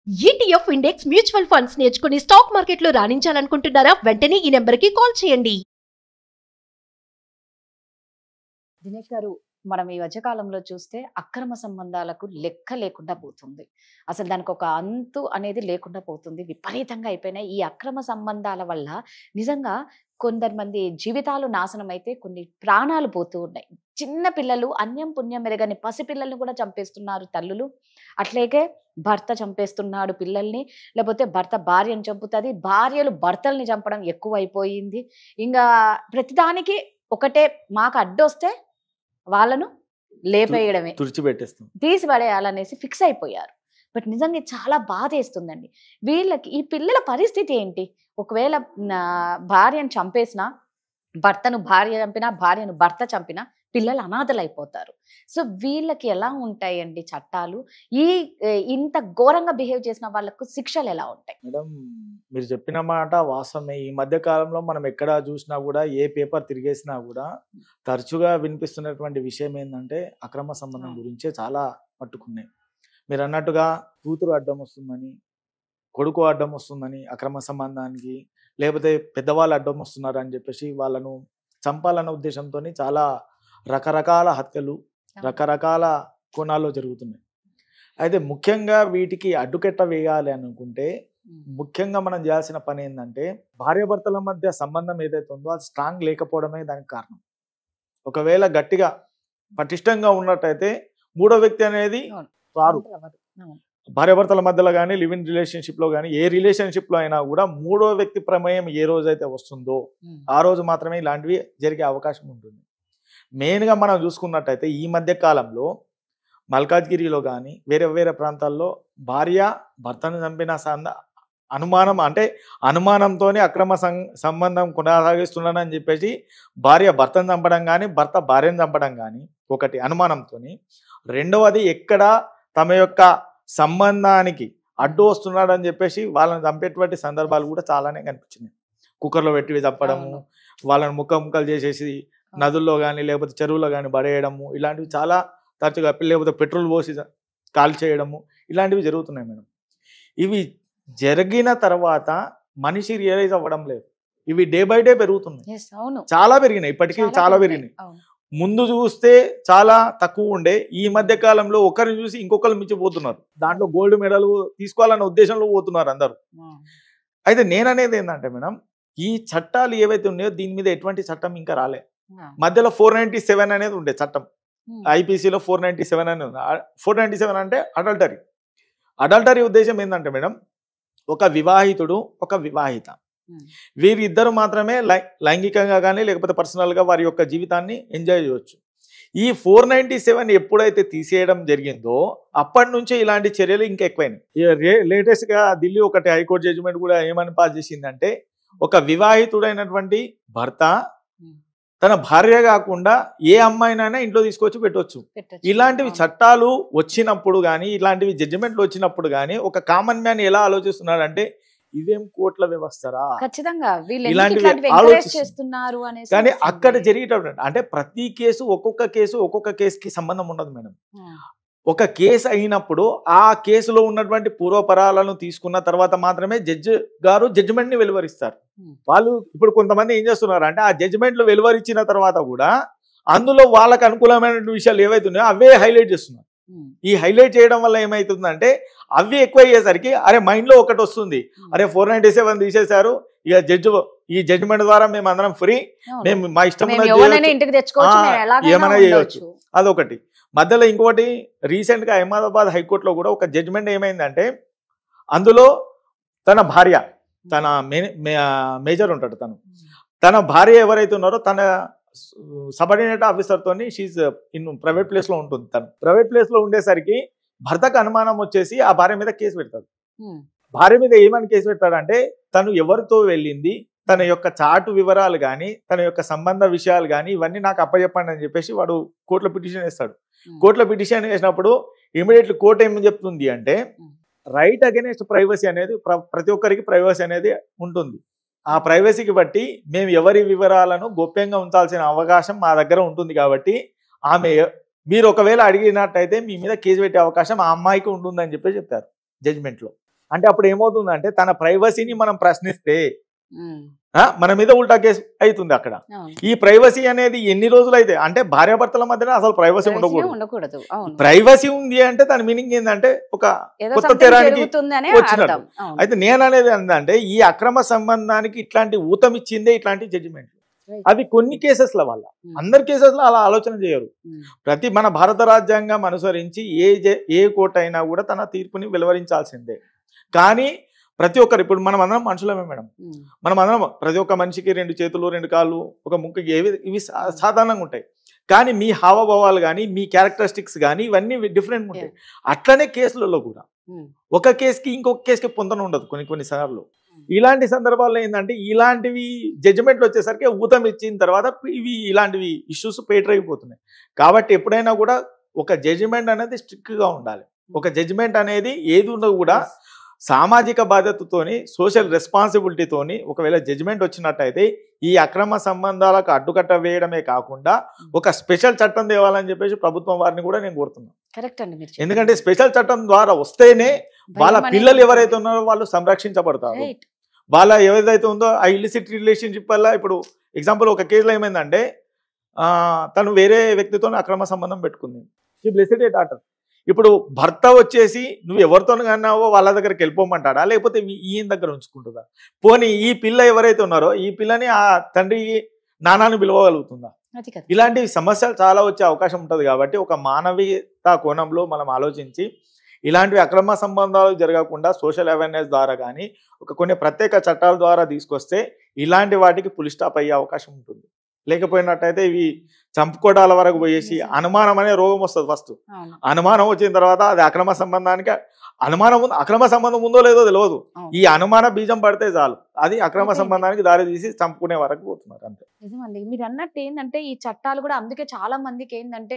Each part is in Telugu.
ETF ఇండెక్స్ మ్యూచువల్ ఫండ్స్ నేర్చుకుని స్టాక్ మార్కెట్లో రాణించాలనుకుంటున్నారా? వెంటనే ఈ నెంబర్కి కాల్ చేయండి. దినేష్ గారు, మనం ఈ మధ్య కాలంలో చూస్తే అక్రమ సంబంధాలకు లెక్క లేకుండా పోతుంది. అసలు దానికి ఒక అంతు అనేది లేకుండా పోతుంది. విపరీతంగా అయిపోయినాయి. ఈ అక్రమ సంబంధాల వల్ల నిజంగా కొందరు మంది జీవితాలు నాశనం అయితే కొన్ని ప్రాణాలు పోతూ ఉన్నాయి. చిన్న పిల్లలు అన్యం పుణ్యం మెరగని పసిపిల్లల్ని కూడా చంపేస్తున్నారు తల్లులు. అట్లాగే భర్త చంపేస్తున్నాడు పిల్లల్ని, లేకపోతే భర్త భార్యను చంపుతుంది, భార్యలు భర్తల్ని చంపడం ఎక్కువైపోయింది. ఇంకా ప్రతిదానికి ఒకటే, మాకు అడ్డొస్తే వాళ్ళను లేపేయడమే, తుడిచిపెట్టేస్తాం, తీసి పడేయాలనేసి ఫిక్స్ అయిపోయారు. బట్ నిజంగా చాలా బాధేస్తుందండి. వీళ్ళకి ఈ పిల్లల పరిస్థితి ఏంటి? ఒకవేళ భార్యను చంపేసినా, భర్తను భార్య చంపినా, భార్యను భర్త చంపినా పిల్లలు అనాథలు అయిపోతారు. సో వీళ్ళకి ఎలా ఉంటాయండి చట్టాలు? ఇంత ఘోరంగా బిహేవ్ చేసిన వాళ్ళకు శిక్షలు ఎలా ఉంటాయి? మేడం, మీరు చెప్పిన మాట వాస్తవమే. ఈ మధ్య కాలంలో మనం ఎక్కడ చూసినా కూడా, ఏ పేపర్ తిరిగేసినా కూడా తరచుగా వినిపిస్తున్నటువంటి విషయం ఏంటంటే అక్రమ సంబంధం గురించే చాలా పట్టుకున్నాయి. మీరు అన్నట్టుగా కూతురు అడ్డం వస్తుందని, కొడుకు అడ్డం వస్తుందని అక్రమ సంబంధానికి, లేకపోతే పెద్దవాళ్ళు అడ్డం వస్తున్నారు అని చెప్పేసి వాళ్ళను చంపాలన్న ఉద్దేశంతో చాలా రకరకాల హత్యలు రకరకాల కోణాల్లో జరుగుతున్నాయి. అయితే ముఖ్యంగా వీటికి అడ్డుకట్ట వేయాలి అనుకుంటే ముఖ్యంగా మనం చేయాల్సిన పని ఏంటంటే, భార్యాభర్తల మధ్య సంబంధం ఏదైతే ఉందో అది స్ట్రాంగ్ లేకపోవడమే దానికి కారణం. ఒకవేళ గట్టిగా పటిష్టంగా ఉన్నట్టయితే మూడో వ్యక్తి అనేది రారు. భార్యాభర్తల మధ్యలో కానీ, లివ్ ఇన్ రిలేషన్షిప్లో కానీ, ఏ రిలేషన్షిప్లో అయినా కూడా మూడో వ్యక్తి ప్రమేయం ఏ రోజైతే వస్తుందో ఆ రోజు మాత్రమే ఇలాంటివి జరిగే అవకాశం ఉంటుంది. మెయిన్గా మనం చూసుకున్నట్టయితే ఈ మధ్య కాలంలో మల్కాజ్గిరిలో కానీ వేరే వేరే ప్రాంతాల్లో భార్య భర్తను చంపిన అనుమానం, అంటే అనుమానంతోనే అక్రమ సంబంధం కొనసాగిస్తున్నానని చెప్పేసి భార్య భర్తను చంపడం కానీ, భర్త భార్యను చంపడం కానీ ఒకటి అనుమానంతో. రెండవది, ఎక్కడ తమ యొక్క సంబంధానికి అడ్డు వస్తున్నాడని చెప్పేసి వాళ్ళని చంపేటువంటి సందర్భాలు కూడా చాలానే కనిపించినాయి. కుక్కర్లో పెట్టి చంపడము, వాళ్ళని ముక్కలు చేసేసి నదుల్లో కానీ లేకపోతే చెరువులో కానీ పడేయడము, ఇలాంటివి చాలా తరచుగా, లేకపోతే పెట్రోల్ పోసి కాల్ చేయడము, ఇలాంటివి జరుగుతున్నాయి మేడం. ఇవి జరిగిన తర్వాత మనిషి రియలైజ్ అవ్వడం లేదు. ఇవి డే బై డే పెరుగుతున్నాయి, చాలా పెరిగినాయి, ఇప్పటికీ చాలా పెరిగినాయి. ముందు చూస్తే చాలా తక్కువ ఉండే, ఈ మధ్య కాలంలో ఒకరిని చూసి ఇంకొకరు మించిపోతున్నారు. దాంట్లో గోల్డ్ మెడల్ తీసుకోవాలన్న ఉద్దేశంలో పోతున్నారు అందరూ. అయితే నేననేది ఏంటంటే మేడం, ఈ చట్టాలు ఏవైతే ఉన్నాయో దీని మీద ఎటువంటి చట్టం ఇంకా రాలే. మధ్యలో 497 అనేది ఉండే చట్టం, ఐపీసీలో 497 అనేది ఉంది. 497 అంటే అడల్టరీ ఉద్దేశం ఏంటంటే మేడం, ఒక వివాహితుడు ఒక వివాహిత వీరిద్దరు మాత్రమే లైంగికంగా కానీ లేకపోతే పర్సనల్గా వారి యొక్క జీవితాన్ని ఎంజాయ్ చేయవచ్చు. ఈ 497 ఎప్పుడైతే తీసేయడం జరిగిందో అప్పటి నుంచే ఇలాంటి చర్యలు ఇంకా ఎక్కువైనాయి. లేటెస్ట్గా ఢిల్లీ ఒకటి హైకోర్టు జడ్జిమెంట్ కూడా ఏమని పాస్ చేసిందంటే, ఒక వివాహితుడైనటువంటి భర్త తన భార్య కాకుండా ఏ అమ్మాయినైనా ఇంట్లో తీసుకొచ్చి పెట్టవచ్చు. ఇలాంటివి చట్టాలు వచ్చినప్పుడు కానీ, ఇలాంటివి జడ్జిమెంట్లు వచ్చినప్పుడు కానీ ఒక కామన్ మ్యాన్ ఎలా ఆలోచిస్తున్నాడంటే, ఇదేం కోట్ల వ్యవస్థరా, ఖచ్చితంగా చేస్తున్నారు కానీ అక్కడ జరిగేటప్పుడు అంటే ప్రతి కేసు ఒక్కొక్క కేసుకి సంబంధం ఉండదు మేడం. ఒక కేసు అయినప్పుడు ఆ కేసులో ఉన్నటువంటి పూర్వపరాలను తీసుకున్న తర్వాత మాత్రమే జడ్జి గారు జడ్జిమెంట్ ని వెలువరిస్తారు. వాళ్ళు ఇప్పుడు కొంతమంది ఏం చేస్తున్నారు అంటే, ఆ జడ్జిమెంట్లు వెలువరించిన తర్వాత కూడా అందులో వాళ్ళకు అనుకూలమైన విషయాలు ఏవైతే ఉన్నాయో అవే హైలైట్ చేస్తున్నారు. ఈ హైలైట్ చేయడం వల్ల ఏమైతుందంటే, అవి ఎక్కువ అయ్యేసరికి అరే మైండ్ లో ఒకటి వస్తుంది, అరే 497 తీసేశారు, ఇక ఈ జడ్జిమెంట్ ద్వారా మేము అందరం ఫ్రీ, మేము మా ఇష్టం ఏమైనా చేయవచ్చు. అదొకటి. మధ్యలో ఇంకొకటి, రీసెంట్ గా అహ్మదాబాద్ హైకోర్టులో కూడా ఒక జడ్జిమెంట్ ఏమైందంటే, అందులో తన భార్య, తన మేజర్ ఉంటాడు, తన భార్య ఎవరైతే ఉన్నారో తన సబార్డినేట్ ఆఫీసర్ తోని షీజ్ ఇన్ ప్రైవేట్ ప్లేస్ లో ఉంటుంది. తను ప్రైవేట్ ప్లేస్ లో ఉండేసరికి భర్తకు అనుమానం వచ్చేసి ఆ భార్య మీద కేసు పెడతాడు. భార్య మీద ఏమని కేసు పెడతాడంటే, తను ఎవరితో వెళ్ళింది, తన యొక్క చాటు వివరాలు కానీ, తన యొక్క సంబంధ విషయాలు కానీ ఇవన్నీ నాకు అప్పచెప్పండి అని చెప్పేసి వాడు కోర్టులో పిటిషన్ వేస్తాడు. కోర్టులో పిటిషన్ వేసినప్పుడు ఇమీడియట్లీ కోర్టు ఏం చెప్తుంది అంటే, రైట్ అగైనెస్ట్ ప్రైవసీ అనేది ప్రతి ఒక్కరికి ప్రైవసీ అనేది ఉంటుంది. ఆ ప్రైవసీకి బట్టి మేము ఎవరి వివరాలను గోప్యంగా ఉంచాల్సిన అవకాశం మా దగ్గర ఉంటుంది. కాబట్టి మీరు ఒకవేళ అడిగినట్టయితే మీ మీద కేసు పెట్టే అవకాశం ఆ అమ్మాయికి ఉంటుందని చెప్పి చెప్పారు జడ్జిమెంట్లో. అంటే అప్పుడు ఏమవుతుందంటే తన ప్రైవసీని మనం ప్రశ్నిస్తే ఉమ్, మన మీద ఉల్టా కేసు అవుతుంది అక్కడ. అవును. ఈ ప్రైవసీ అనేది ఎన్ని రోజులు అయితే, అంటే భార్యాభర్తల మధ్యన అసలు ప్రైవసీ Privacy ఉండకూడదు. ఉండకూడదు. అవును. ప్రైవసీ ఉంది అంటే దాని మీనింగ్ ఏంటంటే ఒక ఏదో కొత్త something తెరానికి జరుగుతుందనే వచ్చినట్టు. అర్థం. అవును. అయితే నేను అనేది ఏంటంటే ఈ అక్రమ సంబంధానికి ఇట్లాంటి ఊతం ఇచ్చిందే ఇట్లాంటి జడ్జిమెంట్. Right. అవి కొన్ని కేసెస్ల వల్ల, ఉమ్, అందరి కేసెస్లో అలా ఆలోచన చేయరు. ఉమ్, ప్రతి మన భారత రాజ్యాంగం అనుసరించి ఏ కోర్టు అయినా కూడా తన తీర్పుని వెలువరించాల్సిందే. కానీ ప్రతి ఒక్కరు, ఇప్పుడు మనం అందరం మనుషులమే మేడం, ఉమ్, మనం అందరం ప్రతి ఒక్క మనిషికి 2 చేతులు 2 కాళ్ళు ఒక ముక్కుకి ఇవి సాధారణంగా ఉంటాయి. కానీ మీ హావభావాలు కానీ మీ క్యారెక్టరిస్టిక్స్ కానీ ఇవన్నీ డిఫరెంట్ ఉంటాయి. అట్లనే కేసులలో కూడా ఉమ్, ఒక కేసుకి ఇంకొక కేసుకి పొందన ఉండదు కొన్ని సార్లు. ఇలాంటి సందర్భాల్లో ఏంటంటే ఇలాంటివి జడ్జిమెంట్లు వచ్చేసరికి ఊతం ఇచ్చిన తర్వాత ఇవి ఇలాంటివి ఇష్యూస్ పేటరైపోతున్నాయి. కాబట్టి ఎప్పుడైనా కూడా ఒక జడ్జిమెంట్ అనేది స్ట్రిక్ట్గా ఉండాలి. ఒక జడ్జిమెంట్ అనేది ఏది ఉన్నా కూడా సామాజిక బాధ్యతతోని, సోషల్ రెస్పాన్సిబిలిటీతోని ఒకవేళ జడ్జిమెంట్ వచ్చినట్టయితే ఈ అక్రమ సంబంధాలకు అడ్డుకట్ట వేయడమే కాకుండా ఒక స్పెషల్ చట్టం తేవాలని చెప్పేసి ప్రభుత్వం వారిని కూడా నేను కోరుతున్నాను. కరెక్ట్ అండి మీరు ఎందుకంటే స్పెషల్ చట్టం ద్వారా వస్తేనే వాళ్ళ భయం పిల్లలు అనేది ఎవరైతే ఉన్నారో వాళ్ళు సంరక్షించబడతారు. Right. వాళ్ళ ఏదైతే ఉందో ఆ ఇల్లిసిట్ రిలేషన్షిప్ వల్ల, ఇప్పుడు ఎగ్జాంపుల్ ఒక కేసులో ఏమైందంటే తను వేరే వ్యక్తితో అక్రమ సంబంధం పెట్టుకుంది. She blessed a daughter. ఇప్పుడు భర్త వచ్చేసి నువ్వు ఎవరితో కన్నావో వాళ్ళ దగ్గరికి వెళ్ళిపోమంటాడా, లేకపోతే ఈయన దగ్గర ఉంచుకుంటుందా? పోనీ ఈ పిల్ల ఎవరైతే ఉన్నారో ఈ పిల్లని ఆ తండ్రి నాన్నని పిలవగలుగుతుందా? అది కదా. ఇలాంటి సమస్యలు చాలా వచ్చే అవకాశం ఉంటుంది. కాబట్టి ఒక మానవీయత కోణంలో మనం ఆలోచించి ఇలాంటివి అక్రమ సంబంధాలు జరగకుండా సోషల్ అవేర్నెస్ ద్వారా కానీ కొన్ని ప్రత్యేక చట్టాల ద్వారా తీసుకొస్తే ఇలాంటి వాటికి పులి స్టాప్ అయ్యే అవకాశం ఉంటుంది. లేకపోయినట్టయితే ఇవి చంపుకోవడాల వరకు పోయేసి అనుమానం అనే రోగం వస్తుంది. ఫస్ట్ అవును. అనుమానం వచ్చిన తర్వాత అది అక్రమ సంబంధానికి అక్రమ సంబంధం ఉందో లేదో తెలియదు. ఈ అనుమాన బీజం పడితే చాలు అది అక్రమ సంబంధానికి దారి తీసి చంపుకునే వరకు పోతున్నారు అంతే. నిజమండి. మీరు అన్నట్టు ఏంటంటే ఈ చట్టాలు కూడా అందుకే చాలా మందికి ఏంటంటే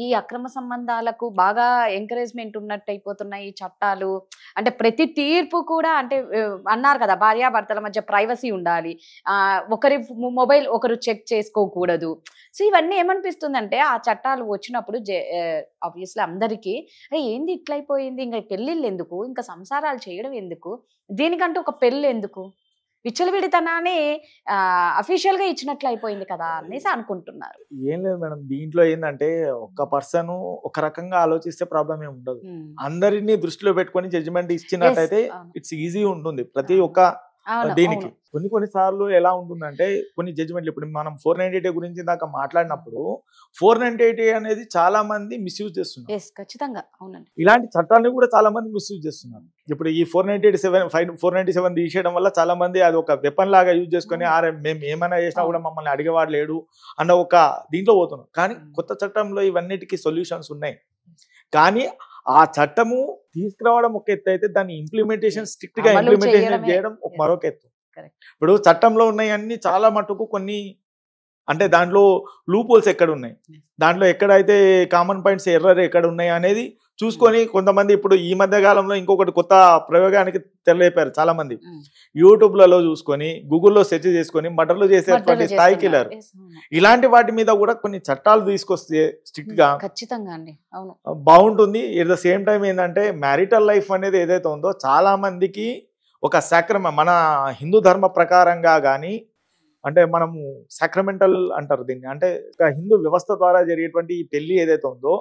ఈ అక్రమ సంబంధాలకు బాగా ఎంకరేజ్మెంట్ ఉన్నట్టు అయిపోతున్నాయి ఈ చట్టాలు. అంటే ప్రతి తీర్పు కూడా అంటే అన్నారు కదా, భార్యాభర్తల మధ్య ప్రైవసీ ఉండాలి, ఒకరి మొబైల్ ఒకరు చెక్ చేసుకోకూడదు. సో ఇవన్నీ ఏమనిపిస్తుందంటే ఆ చట్టాలు వచ్చినప్పుడు ఆబ్వియస్లీ అందరికీ ఏంది ఇట్లయిపోయింది, ఇంకా పెళ్ళిళ్ళు ఎందుకు, ఇంకా సంసారాలు చేయడం ఎందుకు, దీనికంటే ఒక పెళ్ళి ఎందుకు, విచ్చలవిడితనాన్ని అఫీషియల్ గా ఇచ్చినట్లు అయిపోయింది కదా అనేసి అనుకుంటున్నారు. ఏం లేదు మేడం, దీంట్లో ఏంటంటే ఒక పర్సన్ ఒక రకంగా ఆలోచిస్తే ప్రాబ్లం ఏమి ఉండదు. అందరినీ దృష్టిలో పెట్టుకొని జడ్జిమెంట్ ఇచ్చినట్టయితే ఇట్స్ ఈజీ ఉంటుంది ప్రతి ఒక్క దీనికి. కొన్ని సార్లు ఎలా ఉంటుందంటే కొన్ని జడ్జిమెంట్లు, ఇప్పుడు మనం 498 గురించి దాకా మాట్లాడినప్పుడు 498 అనేది చాలా మంది మిస్యూజ్ చేస్తున్నారు. ఖచ్చితంగా అవునండి. ఇలాంటి చట్టాన్ని కూడా చాలా మంది మిస్యూజ్ చేస్తున్నారు. ఇప్పుడు ఈ 497 తీసేయడం వల్ల చాలా మంది అది ఒక వెపన్ లాగా యూజ్ చేసుకొని మేము ఏమైనా చేసినా కూడా మమ్మల్ని అడిగేవాడు లేడు అన్న ఒక దీంట్లో పోతున్నాం. కానీ కొత్త చట్టంలో ఇవన్నిటికీ సొల్యూషన్స్ ఉన్నాయి. కానీ ఆ చట్టము తీసుకురావడం ఒక ఎత్తు అయితే దాన్ని ఇంప్లిమెంటేషన్ స్ట్రిక్ట్ గా ఇంప్లిమెంటేషన్ చేయడం మరొక ఎత్తు. ఇప్పుడు చట్టంలో ఉన్నాయి అన్ని చాలా మటుకు కొన్ని అంటే దాంట్లో లూప్ హోల్స్ ఎక్కడ ఉన్నాయి, దాంట్లో ఎక్కడైతే కామన్ పాయింట్స్ ఎర్రర్ ఎక్కడ ఉన్నాయి అనేది చూసుకొని కొంతమంది ఇప్పుడు ఈ మధ్య కాలంలో ఇంకొకటి కొత్త ప్రయోగానికి తెరలేపారు చాలా మంది. యూట్యూబ్లలో చూసుకొని గూగుల్లో సెర్చ్ చేసుకొని మర్డర్లు చేసేటువంటి స్థాయికి వెళ్ళారు. ఇలాంటి వాటి మీద కూడా కొన్ని చట్టాలు తీసుకొస్తే స్ట్రిక్ట్ గా ఖచ్చితంగా అండి అవును బాగుంటుంది. ఎట్ ద సేమ్ టైం ఏంటంటే మ్యారిటల్ లైఫ్ అనేది ఏదైతే ఉందో చాలా మందికి ఒక మన హిందూ ధర్మ ప్రకారంగా కానీ అంటే మనము సాక్రమెంటల్ అంటారు దీన్ని, అంటే ఒక హిందూ వ్యవస్థ ద్వారా జరిగేటువంటి ఈ పెళ్లి ఏదైతే ఉందో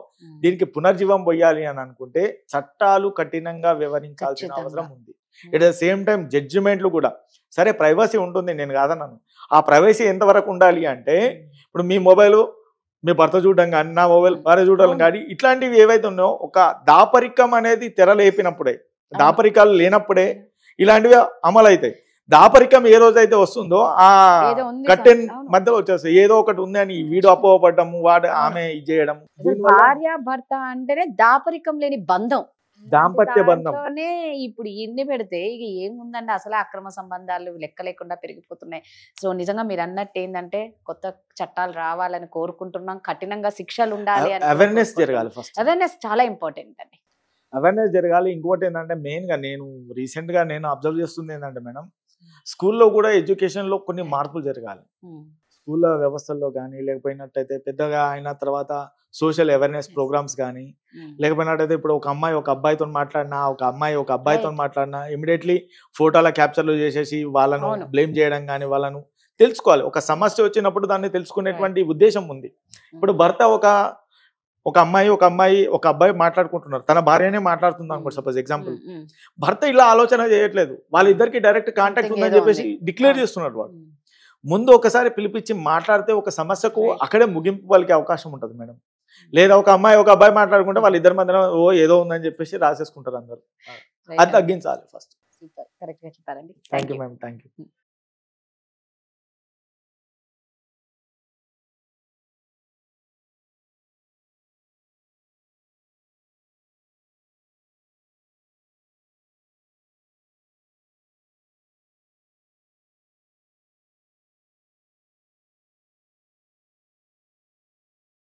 దీనికి పునర్జీవం పోయాలి అని అనుకుంటే చట్టాలు కఠినంగా వ్యవహరించాల్సిన అవసరం ఉంది. ఎట్ ద సేమ్ టైం జడ్జిమెంట్లు కూడా సరే ప్రైవసీ ఉంటుంది, నేను కాదన్నాను. ఆ ప్రైవసీ ఎంతవరకు ఉండాలి అంటే ఇప్పుడు మీ మొబైల్ మీ భర్త చూడడం కానీ నా మొబైల్ భార్య చూడడం కానీ ఇట్లాంటివి ఏవైతే ఉన్నాయో ఒక దాపరికం అనేది తెరలేపినప్పుడే, దాపరికాలు లేనప్పుడే ఇలాంటివి అమలు అవుతాయి. దాపరికం ఏ రోజైతే వస్తుందో ఆ కట్టెన్ మధ్యలో వచ్చేస్తాయి. ఏదో ఒకటి ఉంది అని వీడు అపోహపడ్డము, వాడు ఆమె ఇది చేయడం. భార్య భర్త అంటేనే దాపరికం లేని బంధం, దాంపత్య బంధం. ఇప్పుడు ఇన్ని పెడితే ఇక ఏముందండి, అసలు అక్రమ సంబంధాలు లెక్క లేకుండా పెరిగిపోతున్నాయి. సో నిజంగా మీరు అన్నట్టు ఏంటంటే కొత్త చట్టాలు రావాలని కోరుకుంటున్నాం, కఠినంగా శిక్షలు ఉండాలి, అవేర్నెస్ జరగాలి. ఫస్ట్ అవేర్నెస్ చాలా ఇంపార్టెంట్ అండి. అవేర్నెస్ జరగాలి. ఇంకోటి ఏంటంటే మెయిన్ గా నేను రీసెంట్ గా అబ్జర్వ్ చేస్తుంది ఏంటంటే మేడం, స్కూల్లో కూడా ఎడ్యుకేషన్ లో కొన్ని మార్పులు జరగాలి. స్కూల్ వ్యవస్థల్లో కానీ లేకపోయినట్టయితే పెద్దగా అయిన తర్వాత సోషల్ అవేర్నెస్ ప్రోగ్రామ్స్ కానీ లేకపోయినట్టయితే ఇప్పుడు ఒక అమ్మాయి ఒక అబ్బాయితో మాట్లాడినా ఒక అమ్మాయి ఒక అబ్బాయితో మాట్లాడినా ఇమీడియట్లీ ఫోటోల క్యాప్చర్లు చేసేసి వాళ్ళను బ్లేమ్ చేయడం కానీ వాళ్ళను తెలుసుకోవాలి. ఒక సమస్య వచ్చినప్పుడు దాన్ని తెలుసుకునేటువంటి ఉద్దేశం ఉంది. ఇప్పుడు భర్త ఒక అమ్మాయి ఒక అబ్బాయి మాట్లాడుకుంటున్నారు, తన భార్యనే మాట్లాడుతుంది అనుకో సపోజ్ ఎగ్జాంపుల్. భర్త ఇలా ఆలోచన చేయట్లేదు, వాళ్ళిద్దరికి డైరెక్ట్ కాంటాక్ట్ ఉందని చెప్పేసి డిక్లేర్ చేస్తున్నాడు వాడు. ముందు ఒకసారి పిలిపించి మాట్లాడితే ఒక సమస్యకు అక్కడే ముగింపు పలికే అవకాశం ఉంటుంది మేడం. లేదా ఒక అమ్మాయి ఒక అబ్బాయి మాట్లాడుకుంటే వాళ్ళిద్దరి మధ్యన ఏదో ఉందని చెప్పేసి రాసేసుకుంటారు అందరు. అది తగ్గించాలి ఫస్ట్. కరెక్ట్ గా చెప్పారండి. Thank you ma'am. Thank you.